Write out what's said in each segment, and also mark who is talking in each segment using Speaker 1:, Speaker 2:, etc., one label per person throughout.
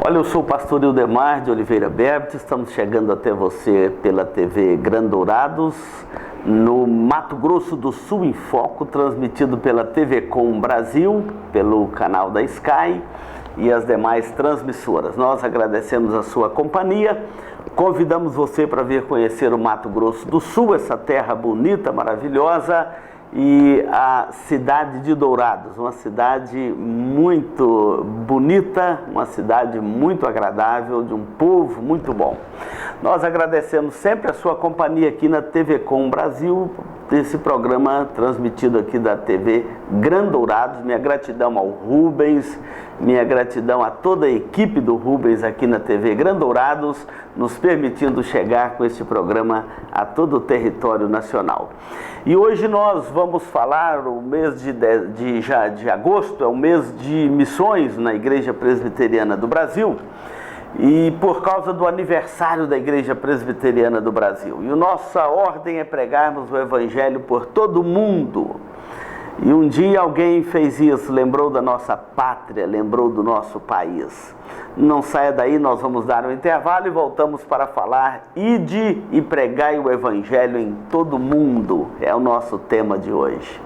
Speaker 1: Olha, eu sou o pastor Ildemar de Oliveira Berbit, estamos chegando até você pela TV Grandourados, no Mato Grosso do Sul em Foco, transmitido pela TV Com Brasil, pelo canal da Sky e as demais transmissoras. Nós agradecemos a sua companhia, convidamos você para vir conhecer o Mato Grosso do Sul, essa terra bonita, maravilhosa, e a cidade de Dourados, uma cidade muito bonita, uma cidade muito agradável, de um povo muito bom. Nós agradecemos sempre a sua companhia aqui na TV Com Brasil, desse programa transmitido aqui da TV Grandourados. Minha gratidão ao Rubens, minha gratidão a toda a equipe do Rubens aqui na TV Grandourados, nos permitindo chegar com este programa a todo o território nacional. E hoje nós vamos falar, o mês de agosto é o mês de missões na Igreja Presbiteriana do Brasil, e por causa do aniversário da Igreja Presbiteriana do Brasil. E a nossa ordem é pregarmos o Evangelho por todo o mundo. E um dia alguém fez isso, lembrou da nossa pátria, lembrou do nosso país. Não saia daí, nós vamos dar um intervalo e voltamos para falar ide e pregai o Evangelho em todo o mundo. É o nosso tema de hoje.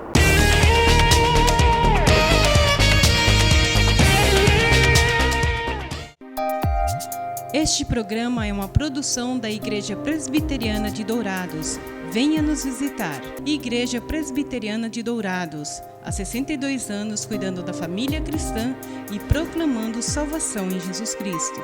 Speaker 2: Este programa é uma produção da Igreja Presbiteriana de Dourados. Venha nos visitar. Igreja Presbiteriana de Dourados. Há 62 anos cuidando da família cristã e proclamando salvação em Jesus Cristo.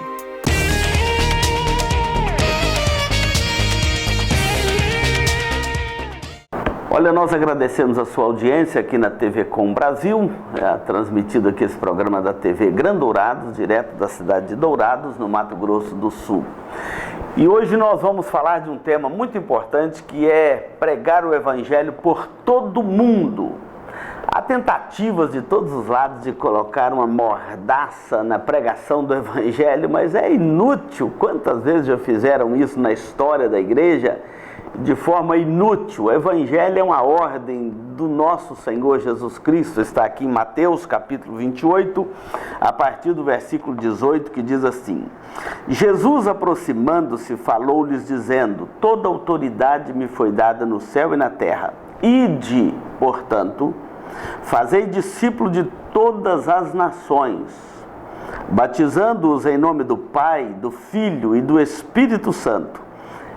Speaker 1: Olha, nós agradecemos a sua audiência aqui na TV Com Brasil, transmitido aqui esse programa da TV Grandourados, direto da cidade de Dourados, no Mato Grosso do Sul. E hoje nós vamos falar de um tema muito importante, que é pregar o Evangelho por todo mundo. Há tentativas de todos os lados de colocar uma mordaça na pregação do Evangelho, mas é inútil. Quantas vezes já fizeram isso na história da igreja? De forma inútil. O Evangelho é uma ordem do nosso Senhor Jesus Cristo. Está aqui em Mateus capítulo 28, a partir do versículo 18, que diz assim: Jesus, aproximando-se, falou-lhes dizendo: toda autoridade me foi dada no céu e na terra. Ide, portanto, fazei discípulo de todas as nações, batizando-os em nome do Pai, do Filho e do Espírito Santo,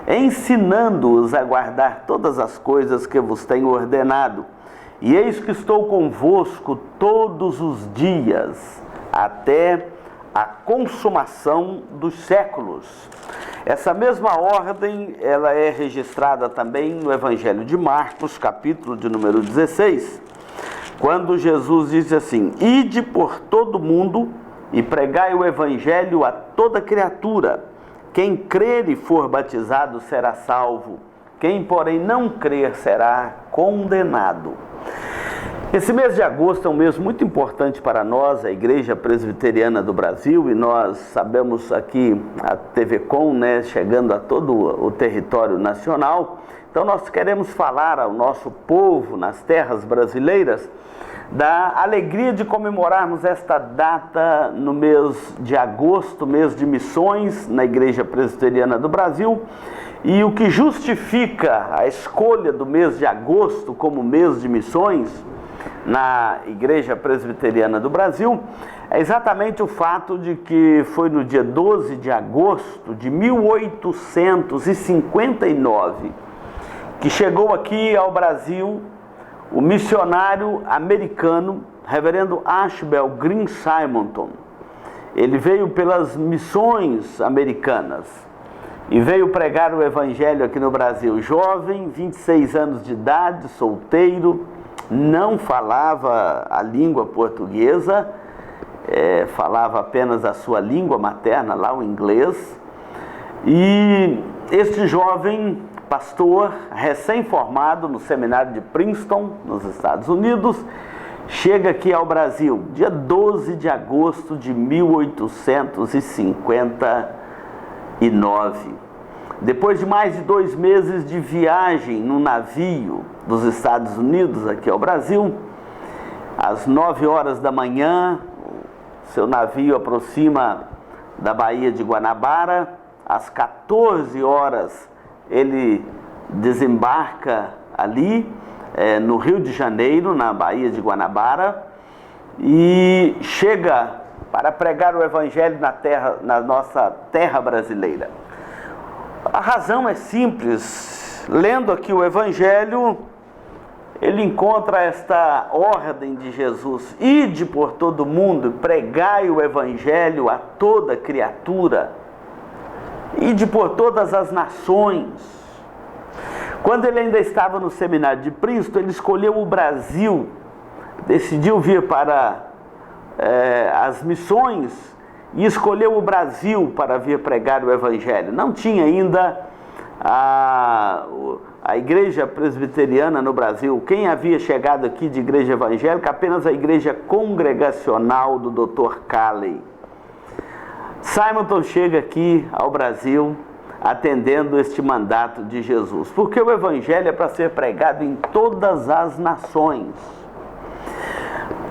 Speaker 1: ensinando-os a guardar todas as coisas que vos tenho ordenado. E eis que estou convosco todos os dias, até a consumação dos séculos. Essa mesma ordem, ela é registrada também no Evangelho de Marcos, capítulo de número 16, quando Jesus diz assim: ide por todo mundo e pregai o Evangelho a toda criatura. Quem crer e for batizado será salvo, quem, porém, não crer será condenado. Esse mês de agosto é um mês muito importante para nós, a Igreja Presbiteriana do Brasil, e nós sabemos aqui a TV Com, chegando a todo o território nacional. Então nós queremos falar ao nosso povo nas terras brasileiras da alegria de comemorarmos esta data no mês de agosto, mês de missões na Igreja Presbiteriana do Brasil. E o que justifica a escolha do mês de agosto como mês de missões na Igreja Presbiteriana do Brasil é exatamente o fato de que foi no dia 12 de agosto de 1859 que chegou aqui ao Brasil o missionário americano, reverendo Ashbel Green Simonton. Ele veio pelas missões americanas e veio pregar o Evangelho aqui no Brasil. Jovem, 26 anos de idade, solteiro, não falava a língua portuguesa, falava apenas a sua língua materna, lá o inglês. E este jovem pastor, recém-formado no seminário de Princeton, nos Estados Unidos, chega aqui ao Brasil, dia 12 de agosto de 1859. Depois de mais de 2 meses de viagem no navio dos Estados Unidos aqui ao Brasil, às 9 horas da manhã, seu navio aproxima da Baía de Guanabara. Às 14 horas ele desembarca ali no Rio de Janeiro, na Baía de Guanabara, e chega para pregar o Evangelho na nossa terra brasileira. A razão é simples. Lendo aqui o Evangelho, ele encontra esta ordem de Jesus: ide por todo mundo, pregai o Evangelho a toda criatura, ide por todas as nações. Quando ele ainda estava no seminário de Princeton, ele escolheu o Brasil, decidiu vir para as missões e escolheu o Brasil para vir pregar o Evangelho. Não tinha ainda a igreja presbiteriana no Brasil. Quem havia chegado aqui de igreja evangélica? Apenas a igreja congregacional do Dr. Calley. Simonton chega aqui ao Brasil atendendo este mandato de Jesus, porque o Evangelho é para ser pregado em todas as nações.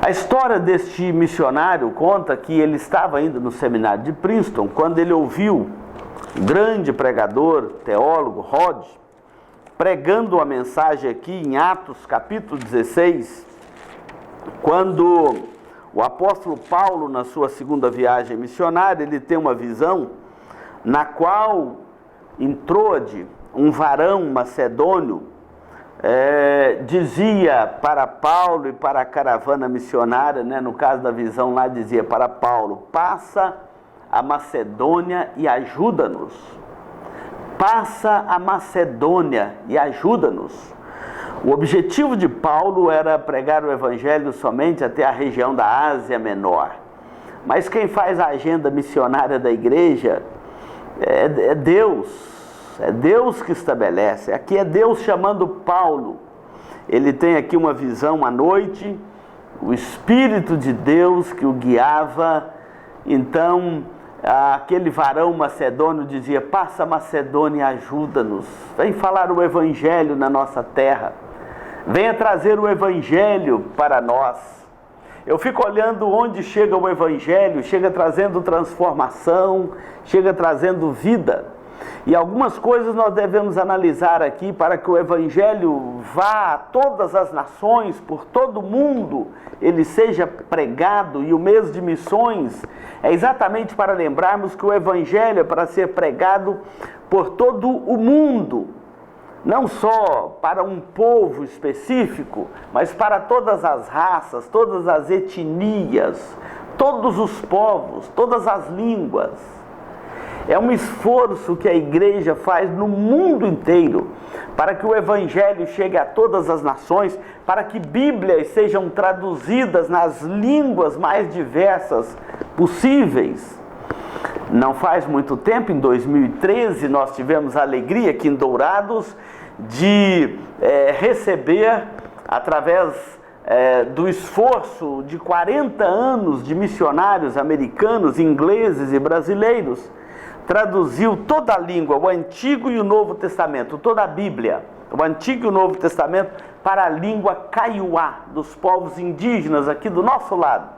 Speaker 1: A história deste missionário conta que ele estava ainda no seminário de Princeton quando ele ouviu o grande pregador, teólogo, Rod, pregando uma mensagem aqui em Atos capítulo 16, quando o apóstolo Paulo, na sua segunda viagem missionária, ele tem uma visão na qual em Troade, um varão macedônio dizia para Paulo e para a caravana missionária, no caso da visão lá, dizia para Paulo: passa a Macedônia e ajuda-nos. Passa a Macedônia e ajuda-nos. O objetivo de Paulo era pregar o Evangelho somente até a região da Ásia Menor. Mas quem faz a agenda missionária da igreja é Deus. É Deus que estabelece. Aqui é Deus chamando Paulo. Ele tem aqui uma visão à noite, o Espírito de Deus que o guiava. Então, aquele varão macedônio dizia: passa a Macedônia e ajuda-nos. Vem falar o Evangelho na nossa terra. Venha trazer o Evangelho para nós. Eu fico olhando onde chega o Evangelho, chega trazendo transformação, chega trazendo vida. E algumas coisas nós devemos analisar aqui para que o Evangelho vá a todas as nações, por todo o mundo, ele seja pregado. E o mês de missões é exatamente para lembrarmos que o Evangelho é para ser pregado por todo o mundo. Não só para um povo específico, mas para todas as raças, todas as etnias, todos os povos, todas as línguas. É um esforço que a igreja faz no mundo inteiro para que o Evangelho chegue a todas as nações, para que Bíblias sejam traduzidas nas línguas mais diversas possíveis. Não faz muito tempo, em 2013, nós tivemos a alegria aqui em Dourados de receber, através do esforço de 40 anos de missionários americanos, ingleses e brasileiros, traduziu toda a língua, o Antigo e o Novo Testamento, toda a Bíblia, o Antigo e o Novo Testamento, para a língua kaiowá, dos povos indígenas aqui do nosso lado.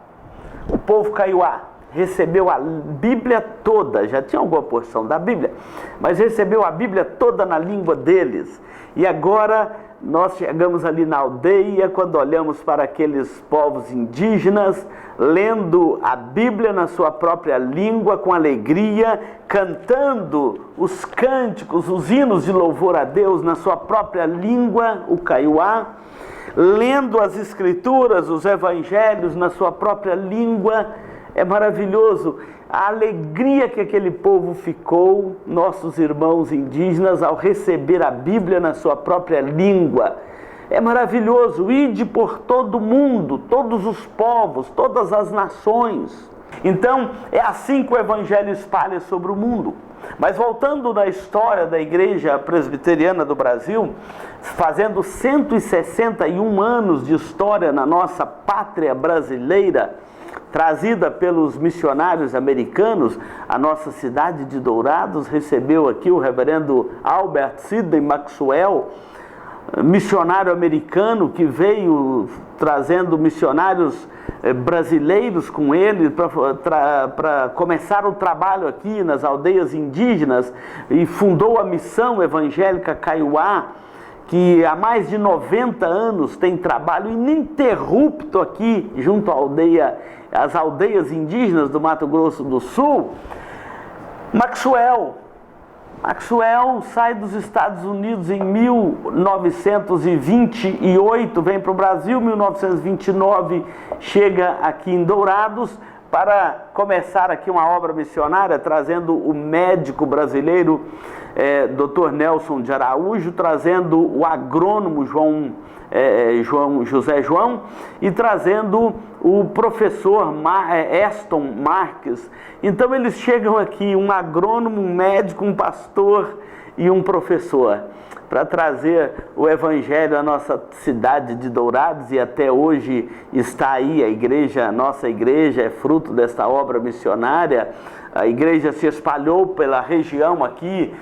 Speaker 1: O povo kaiowá recebeu a Bíblia toda, já tinha alguma porção da Bíblia, mas recebeu a Bíblia toda na língua deles. E agora nós chegamos ali na aldeia, quando olhamos para aqueles povos indígenas, lendo a Bíblia na sua própria língua, com alegria, cantando os cânticos, os hinos de louvor a Deus na sua própria língua, o kaiowá, lendo as Escrituras, os Evangelhos na sua própria língua. É maravilhoso a alegria que aquele povo ficou, nossos irmãos indígenas, ao receber a Bíblia na sua própria língua. É maravilhoso. Ide por todo mundo, todos os povos, todas as nações. Então, é assim que o Evangelho espalha sobre o mundo. Mas voltando na história da Igreja Presbiteriana do Brasil, fazendo 161 anos de história na nossa pátria brasileira, trazida pelos missionários americanos, a nossa cidade de Dourados recebeu aqui o reverendo Albert Sidney Maxwell, missionário americano que veio trazendo missionários brasileiros com ele para começar o trabalho aqui nas aldeias indígenas e fundou a Missão Evangélica Kaiowá, que há mais de 90 anos tem trabalho ininterrupto aqui junto às aldeias indígenas do Mato Grosso do Sul. Maxwell sai dos Estados Unidos em 1928, vem para o Brasil, 1929 chega aqui em Dourados para começar aqui uma obra missionária, trazendo o médico brasileiro Dr. Nelson de Araújo, trazendo o agrônomo José João e trazendo o professor Aston Marques. Então eles chegam aqui, um agrônomo, um médico, um pastor e um professor, para trazer o evangelho à nossa cidade de Dourados, e até hoje está aí a nossa igreja é fruto desta obra missionária. A igreja se espalhou pela região aqui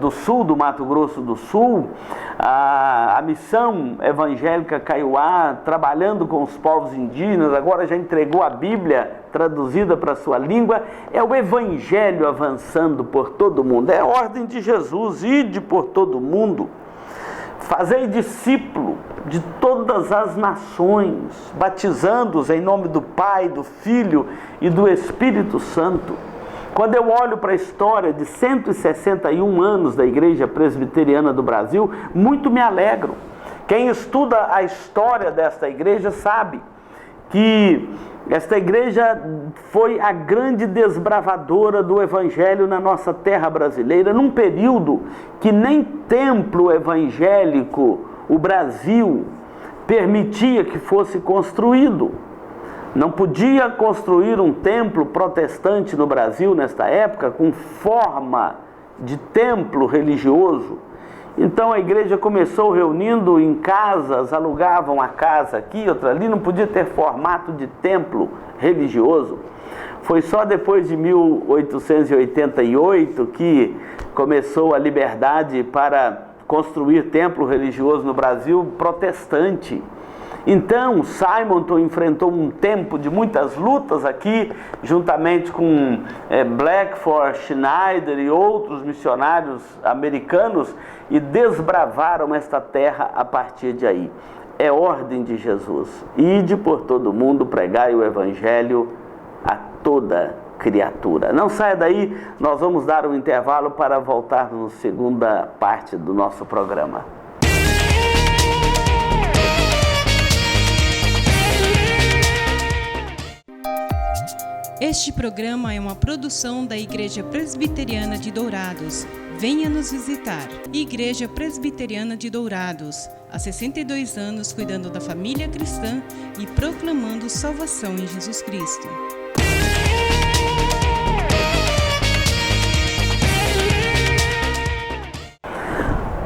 Speaker 1: do sul do Mato Grosso do Sul. A Missão Evangélica Kaiowá, trabalhando com os povos indígenas, agora já entregou a Bíblia traduzida para a sua língua. É o evangelho avançando por todo o mundo, é a ordem de Jesus: ide por todo o mundo, fazei discípulo de todas as nações, batizando-os em nome do Pai, do Filho e do Espírito Santo. Quando eu olho para a história de 161 anos da Igreja Presbiteriana do Brasil, muito me alegro. Quem estuda a história desta igreja sabe que esta igreja foi a grande desbravadora do evangelho na nossa terra brasileira, num período que nem templo evangélico o Brasil permitia que fosse construído. Não podia construir um templo protestante no Brasil nesta época com forma de templo religioso. Então a igreja começou reunindo em casas, alugavam uma casa aqui, outra ali, não podia ter formato de templo religioso. Foi só depois de 1888 que começou a liberdade para construir templo religioso no Brasil protestante. Então, Simonton enfrentou um tempo de muitas lutas aqui, juntamente com Blackford, Schneider e outros missionários americanos, e desbravaram esta terra a partir de aí. É ordem de Jesus: ide por todo mundo, pregai o evangelho a toda criatura. Não saia daí, nós vamos dar um intervalo para voltarmos na segunda parte do nosso programa.
Speaker 2: Este programa é uma produção da Igreja Presbiteriana de Dourados. Venha nos visitar. Igreja Presbiteriana de Dourados, há 62 anos cuidando da família cristã e proclamando salvação em Jesus Cristo.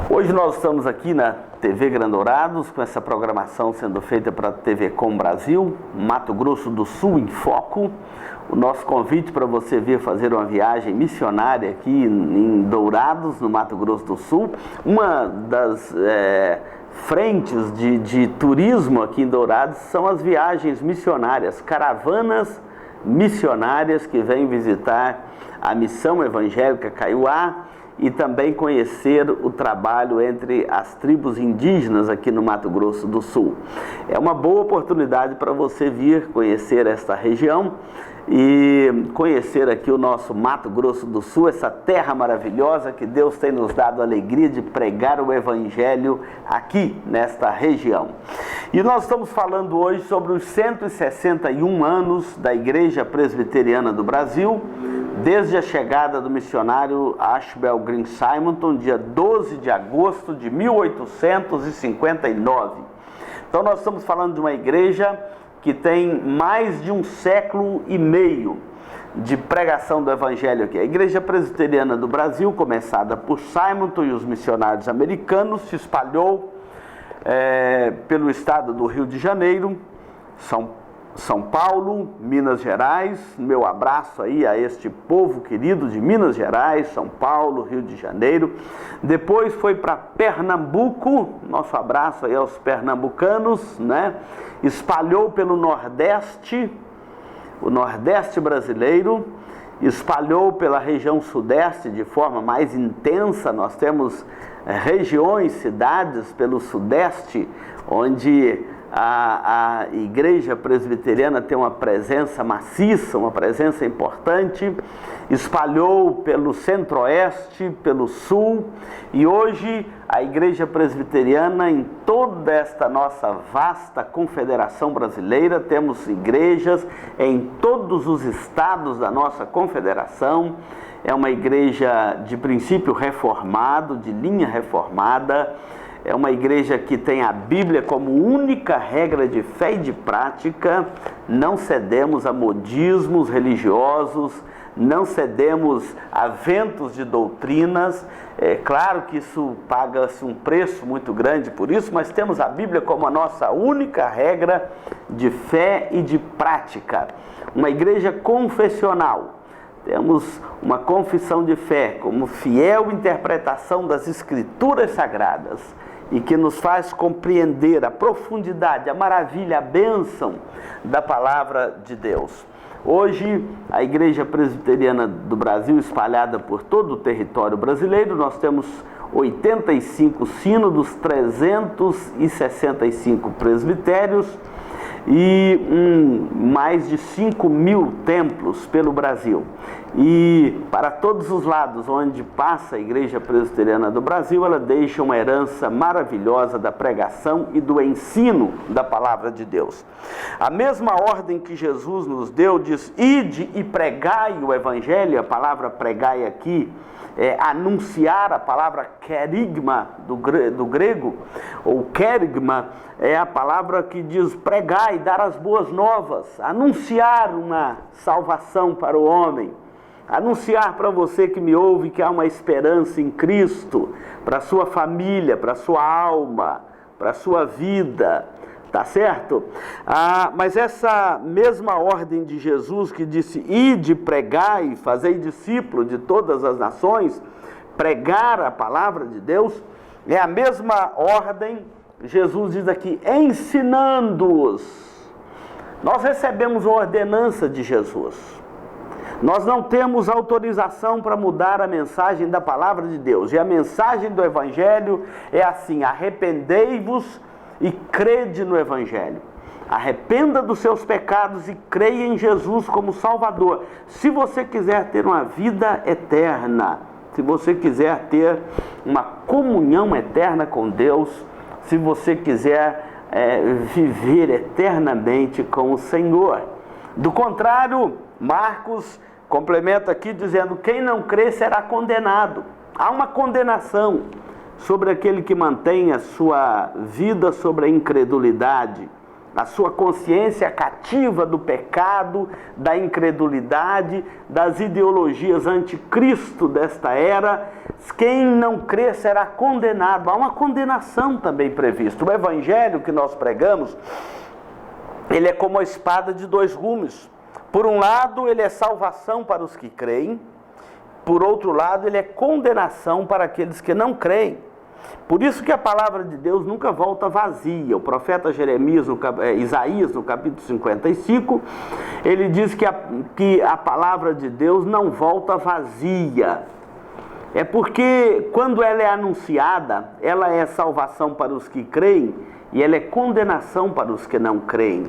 Speaker 1: Hoje nós estamos aqui na TV Grandourados, com essa programação sendo feita para a TV Com Brasil, Mato Grosso do Sul em Foco. O nosso convite para você vir fazer uma viagem missionária aqui em Dourados, no Mato Grosso do Sul. Uma das frentes de turismo aqui em Dourados são as viagens missionárias, caravanas missionárias que vêm visitar a Missão Evangélica Kaiowá e também conhecer o trabalho entre as tribos indígenas aqui no Mato Grosso do Sul. É uma boa oportunidade para você vir conhecer esta região e conhecer aqui o nosso Mato Grosso do Sul, essa terra maravilhosa que Deus tem nos dado a alegria de pregar o Evangelho aqui nesta região. E nós estamos falando hoje sobre os 161 anos da Igreja Presbiteriana do Brasil, desde a chegada do missionário Ashbel Green Simonton, dia 12 de agosto de 1859. Então nós estamos falando de uma igreja que tem mais de 1,5 séculos de pregação do Evangelho aqui. A Igreja Presbiteriana do Brasil, começada por Simonton e os missionários americanos, se espalhou pelo estado do Rio de Janeiro, São São Paulo, Minas Gerais. Meu abraço aí a este povo querido de Minas Gerais, São Paulo, Rio de Janeiro. Depois foi para Pernambuco, nosso abraço aí aos pernambucanos, né? Espalhou pelo Nordeste, o Nordeste brasileiro, espalhou pela região Sudeste de forma mais intensa. Nós temos regiões, cidades pelo Sudeste, onde a Igreja Presbiteriana tem uma presença maciça, uma presença importante. Espalhou pelo Centro-Oeste, pelo Sul, e hoje a Igreja Presbiteriana, em toda esta nossa vasta confederação brasileira, temos igrejas em todos os estados da nossa confederação. É uma igreja de princípio reformado, de linha reformada. É uma igreja que tem a Bíblia como única regra de fé e de prática. Não cedemos a modismos religiosos, não cedemos a ventos de doutrinas. É claro que isso paga-se um preço muito grande por isso, mas temos a Bíblia como a nossa única regra de fé e de prática. Uma igreja confessional. Temos uma confissão de fé como fiel interpretação das Escrituras Sagradas e que nos faz compreender a profundidade, a maravilha, a bênção da Palavra de Deus. Hoje, a Igreja Presbiteriana do Brasil, espalhada por todo o território brasileiro, nós temos 85 sínodos, 365 presbitérios e mais de 5.000 templos pelo Brasil. E para todos os lados onde passa a Igreja Presbiteriana do Brasil, ela deixa uma herança maravilhosa da pregação e do ensino da Palavra de Deus. A mesma ordem que Jesus nos deu, diz: ide e pregai o Evangelho. A palavra pregai aqui é anunciar. A palavra querigma do grego, ou querigma, é a palavra que diz pregai, dar as boas novas, anunciar uma salvação para o homem, anunciar para você que me ouve que há uma esperança em Cristo, para a sua família, para a sua alma, para a sua vida, tá certo? Mas essa mesma ordem de Jesus que disse: ide, pregai, fazei discípulo de todas as nações, pregar a palavra de Deus, é a mesma ordem. Jesus diz aqui: ensinando-os. Nós recebemos uma ordenança de Jesus. Nós não temos autorização para mudar a mensagem da palavra de Deus. E a mensagem do Evangelho é assim: arrependei-vos e crede no Evangelho. Arrependa dos seus pecados e creia em Jesus como Salvador. Se você quiser ter uma vida eterna, se você quiser ter uma comunhão eterna com Deus, se você quiser viver eternamente com o Senhor. Do contrário, Marcos complementa aqui dizendo: quem não crê será condenado. Há uma condenação sobre aquele que mantém a sua vida sobre a incredulidade, a sua consciência cativa do pecado, da incredulidade, das ideologias anticristo desta era. Quem não crê será condenado. Há uma condenação também prevista. O Evangelho que nós pregamos, ele é como a espada de dois gumes. Por um lado, ele é salvação para os que creem. Por outro lado, ele é condenação para aqueles que não creem. Por isso que a palavra de Deus nunca volta vazia. O profeta Isaías, no capítulo 55, ele diz que a palavra de Deus não volta vazia. É porque quando ela é anunciada, ela é salvação para os que creem e ela é condenação para os que não creem.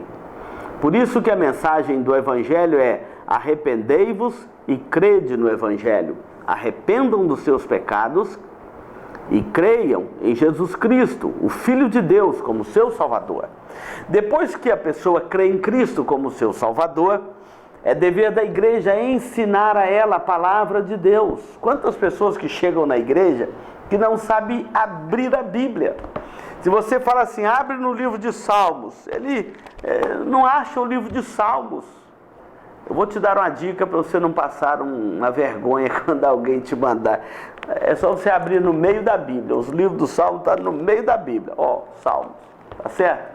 Speaker 1: Por isso que a mensagem do Evangelho é: arrependei-vos e crede no Evangelho. Arrependam dos seus pecados e creiam em Jesus Cristo, o Filho de Deus, como seu Salvador. Depois que a pessoa crê em Cristo como seu Salvador, é dever da igreja ensinar a ela a palavra de Deus. Quantas pessoas que chegam na igreja que não sabem abrir a Bíblia? Se você fala assim: abre no livro de Salmos, ele não acha o livro de Salmos. Eu vou te dar uma dica para você não passar uma vergonha quando alguém te mandar. É só você abrir no meio da Bíblia. Os livros do Salmo estão no meio da Bíblia. Salmos, tá certo?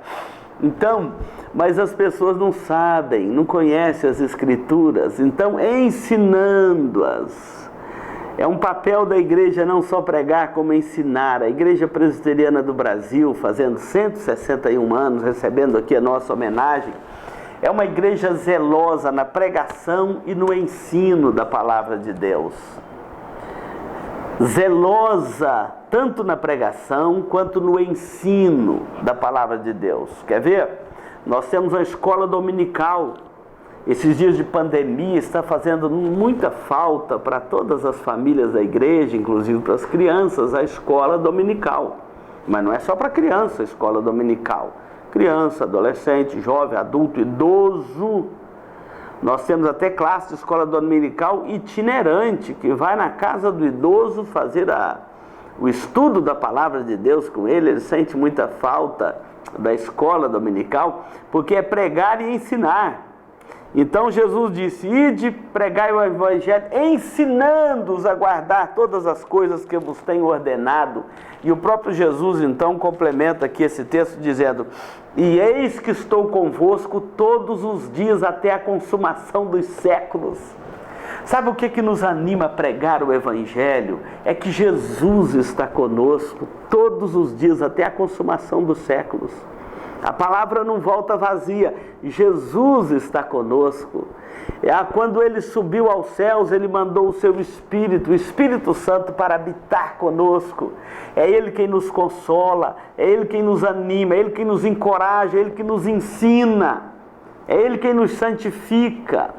Speaker 1: Então, mas as pessoas não sabem, não conhecem as Escrituras, então ensinando-as. É um papel da igreja não só pregar, como ensinar. A Igreja Presbiteriana do Brasil, fazendo 161 anos, recebendo aqui a nossa homenagem, é uma igreja zelosa na pregação e no ensino da palavra de Deus. Zelosa tanto na pregação quanto no ensino da palavra de Deus. Quer ver? Nós temos uma escola dominical. Esses dias de pandemia está fazendo muita falta para todas as famílias da igreja, inclusive para as crianças, a escola dominical. Mas não é só para criança a escola dominical. Criança, adolescente, jovem, adulto, idoso. Nós temos até classe de escola dominical itinerante, que vai na casa do idoso fazer o estudo da palavra de Deus com ele. Ele sente muita falta da escola dominical, porque é pregar e ensinar. Então Jesus disse: ide, pregai o evangelho, ensinando-os a guardar todas as coisas que eu vos tenho ordenado. E o próprio Jesus então complementa aqui esse texto dizendo: e eis que estou convosco todos os dias até a consumação dos séculos. Sabe o que nos anima a pregar o evangelho? É que Jesus está conosco todos os dias até a consumação dos séculos. A palavra não volta vazia, Jesus está conosco. Quando ele subiu aos céus, ele mandou o seu Espírito, o Espírito Santo, para habitar conosco. É ele quem nos consola, é ele quem nos anima, é ele quem nos encoraja, é ele que nos ensina, é ele quem nos santifica.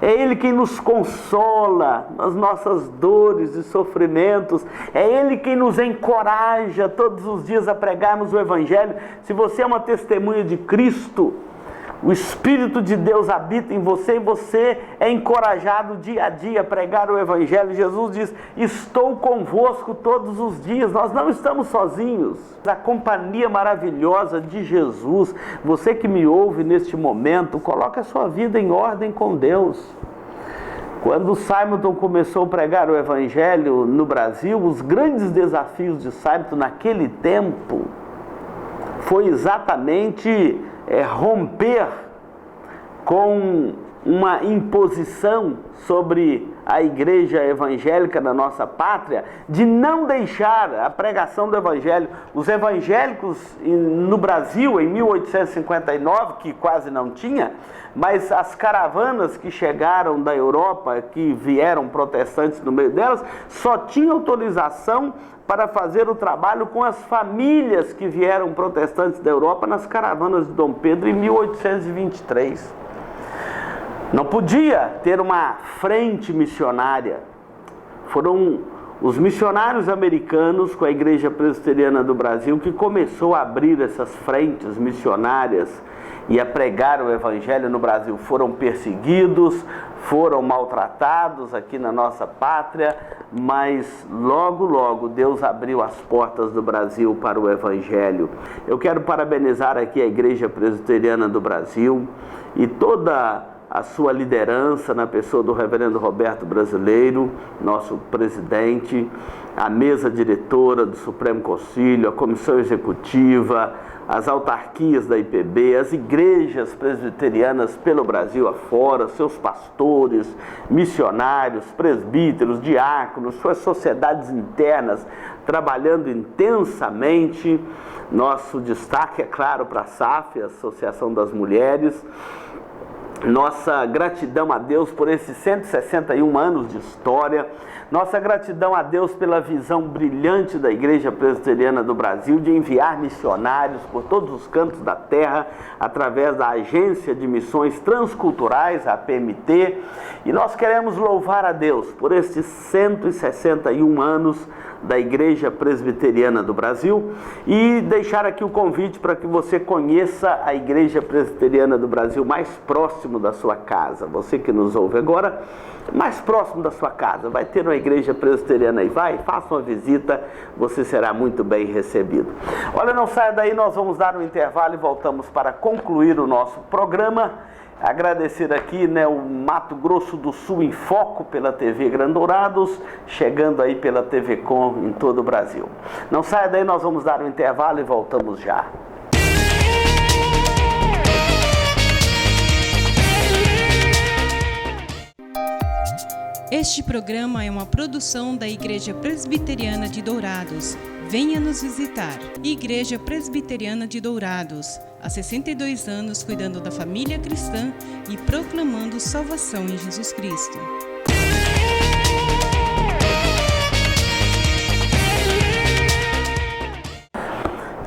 Speaker 1: É Ele quem nos consola nas nossas dores e sofrimentos. É Ele quem nos encoraja todos os dias a pregarmos o Evangelho. Se você é uma testemunha de Cristo, o Espírito de Deus habita em você e você é encorajado dia a dia a pregar o Evangelho. Jesus diz: estou convosco todos os dias. Nós não estamos sozinhos. A companhia maravilhosa de Jesus. Você que me ouve neste momento, coloque a sua vida em ordem com Deus. Quando Simonton começou a pregar o Evangelho no Brasil, os grandes desafios de Simonton naquele tempo foi exatamente romper com uma imposição sobre a igreja evangélica da nossa pátria, de não deixar a pregação do evangelho. Os evangélicos no Brasil, em 1859, que quase não tinha, mas as caravanas que chegaram da Europa, que vieram protestantes no meio delas, só tinham autorização para fazer o trabalho com as famílias que vieram protestantes da Europa nas caravanas de Dom Pedro em 1823. Não podia ter uma frente missionária. Foram os missionários americanos com a Igreja Presbiteriana do Brasil que começou a abrir essas frentes missionárias e a pregar o Evangelho no Brasil. Foram perseguidos, foram maltratados aqui na nossa pátria, mas logo, logo Deus abriu as portas do Brasil para o Evangelho. Eu quero parabenizar aqui a Igreja Presbiteriana do Brasil e toda a sua liderança na pessoa do reverendo Roberto Brasileiro, nosso presidente, a mesa diretora do Supremo Concílio, a comissão executiva, as autarquias da IPB, as igrejas presbiterianas pelo Brasil afora, seus pastores, missionários, presbíteros, diáconos, suas sociedades internas, trabalhando intensamente. Nosso destaque, é claro, para a SAF, a Associação das Mulheres. Nossa gratidão a Deus por esses 161 anos de história. Nossa gratidão a Deus pela visão brilhante da Igreja Presbiteriana do Brasil de enviar missionários por todos os cantos da terra através da Agência de Missões Transculturais, a APMT. E nós queremos louvar a Deus por esses 161 anos da Igreja Presbiteriana do Brasil e deixar aqui o convite para que você conheça a Igreja Presbiteriana do Brasil mais próximo da sua casa. Você que nos ouve agora, mais próximo da sua casa, vai ter uma Igreja Presbiteriana aí, faça uma visita, você será muito bem recebido. Olha, não saia daí, nós vamos dar um intervalo e voltamos para concluir o nosso programa. Agradecer aqui, o Mato Grosso do Sul em Foco pela TV Grandourados, chegando aí pela TV Com em todo o Brasil. Não saia daí, nós vamos dar um intervalo e voltamos já.
Speaker 2: Este programa é uma produção da Igreja Presbiteriana de Dourados. Venha nos visitar. Igreja Presbiteriana de Dourados. Há 62 anos cuidando da família cristã e proclamando salvação em Jesus Cristo.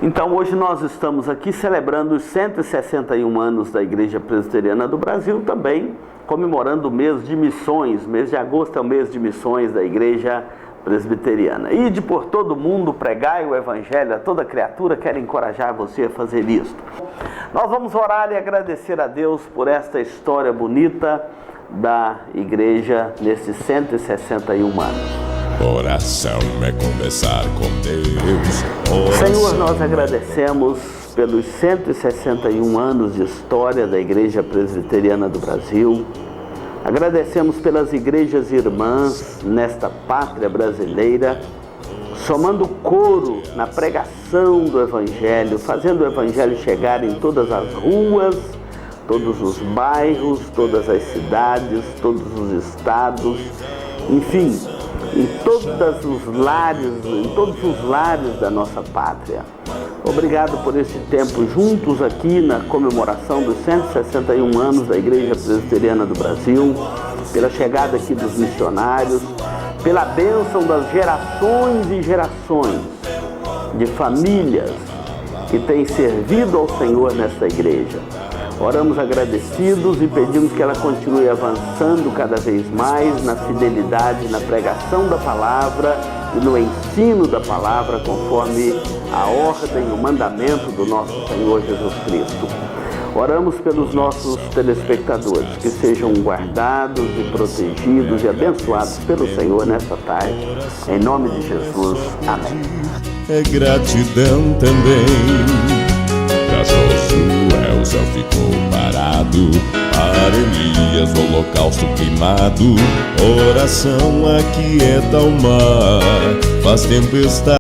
Speaker 1: Então hoje nós estamos aqui celebrando os 161 anos da Igreja Presbiteriana do Brasil, também comemorando o mês de missões. Mês de agosto é o mês de missões da Igreja Presbiteriana. Ide por todo mundo, pregai o Evangelho a toda criatura. Quero encorajar você a fazer isto. Nós vamos orar e agradecer a Deus por esta história bonita da Igreja nesses 161 anos.
Speaker 3: Oração é conversar com Deus. Oração.
Speaker 1: Senhor, nós agradecemos pelos 161 anos de história da Igreja Presbiteriana do Brasil. Agradecemos pelas igrejas irmãs nesta pátria brasileira, somando coro na pregação do Evangelho, fazendo o Evangelho chegar em todas as ruas, todos os bairros, todas as cidades, todos os estados, enfim, em todos os lares da nossa pátria. Obrigado por esse tempo juntos aqui na comemoração dos 161 anos da Igreja Presbiteriana do Brasil, pela chegada aqui dos missionários, pela bênção das gerações e gerações de famílias que têm servido ao Senhor nesta igreja. Oramos agradecidos e pedimos que ela continue avançando cada vez mais na fidelidade, na pregação da palavra e no ensino da palavra, conforme a ordem, o mandamento do nosso Senhor Jesus Cristo. Oramos pelos nossos telespectadores, que sejam guardados e protegidos e abençoados pelo Senhor nesta tarde. Em nome de Jesus. Amém.
Speaker 3: É gratidão também. O céu ficou parado, para Elias o holocausto queimado. Oração aquieta o mar, faz tempestade.